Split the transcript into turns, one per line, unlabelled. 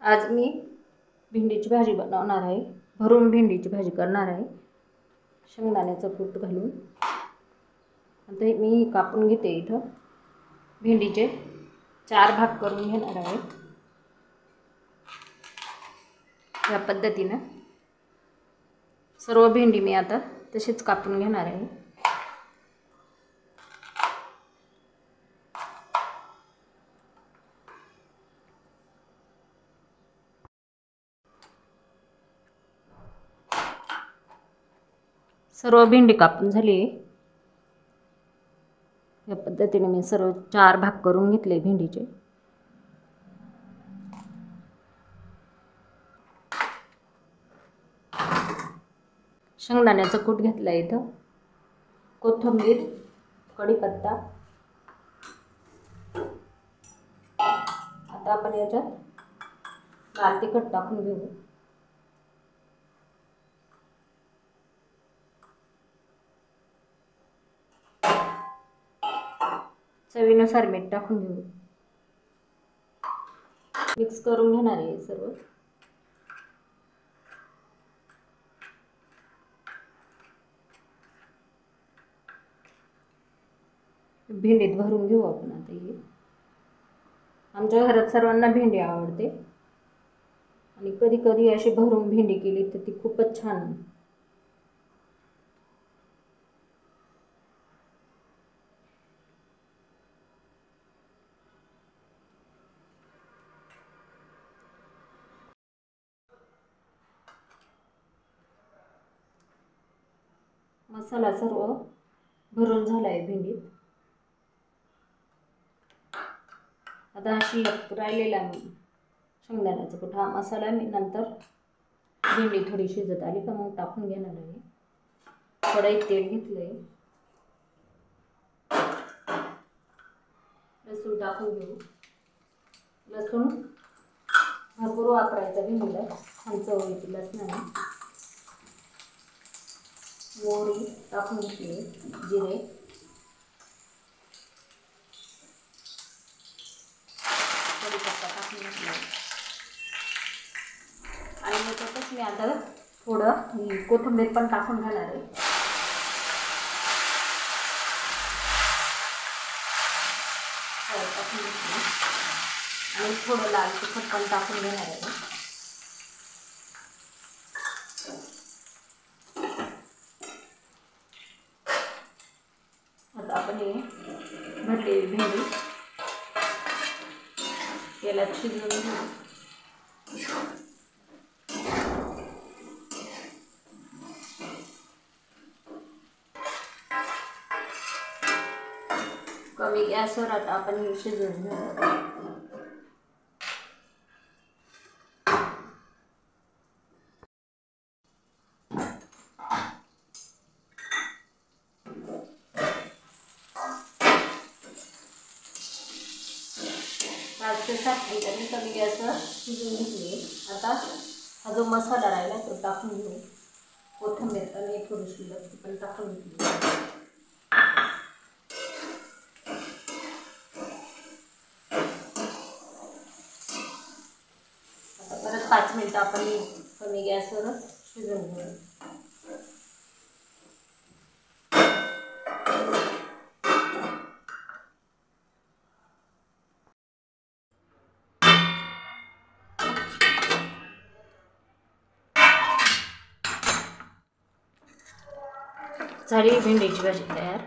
आज मी भेंडीची भाजी बनवणार आहे। भरून भेंडीची भाजी करणार आहे शेंगदाण्याचं कूट घालून। आता मी कापून घेते। इथं भेंडीचे 4 भाग करून घेणार आहे। या पद्धतीने सर्व भेंडी मी आता तशीच कापून घेणार आहे। सर्व भेंडी कापून झाली। या पद्धतीने मी सर्व 4 भाग करून घेतले भेंडीचे। शेंगदाण्याचा कूट घेतला इथं, कोथिंबीर, कढीपत्ता। आता आपण याच्यात लाल तिखट टाकून घेऊ। चवीनुसार मीठ टाकून घेऊ। मिक्स करून घेणार आहे सर्व। भेंडीत भरून घेऊ आपण आता हे। आमच्या घरात सर्वांना भेंडी आवडते आणि कधी कधी अशी भरून भेंडी केली तर ती खूपच छान। मसाला सर्व भरून झाला आहे भेंडीत। आता अशी राहिलेला शेंगदाण्याचा कूट हा मसाला मी नंतर भेंडी थोडी शिजत आली का मग टाकून घेणार आहे। कढईत तेल घेतलंय, लसूण टाकून घेऊ। लसूण भरपूर वापरायचा भेंडीला, छान चव येते लसणाने। मोहरी टाकून घेतली, जिरे, कढीपत्ता टाकून घेतला आणि याच्यातच मी आता थोडं कोथिंबीर पण टाकून घेणार आहे। आणि थोडं लाल तिखट पण टाकून घेणार आहे। आता आपण हे भरलेली भेंडी तेलात शिजवून घेऊ। कमी गॅसवर आता आपण हे शिजवून घेऊ। पाच ते 7 मिनिटांनी कमी गॅसवर शिजवून घेतली। आता हा जो मसाला राहिला तो टाकून घेऊ। कोथिंबीर पण थोडीशी लसूण पण टाकून घेतली। आता परत 5 मिनिटं आपण कमी गॅसवर शिजवून घेऊ। झाली भेंडीची भाजी तयार।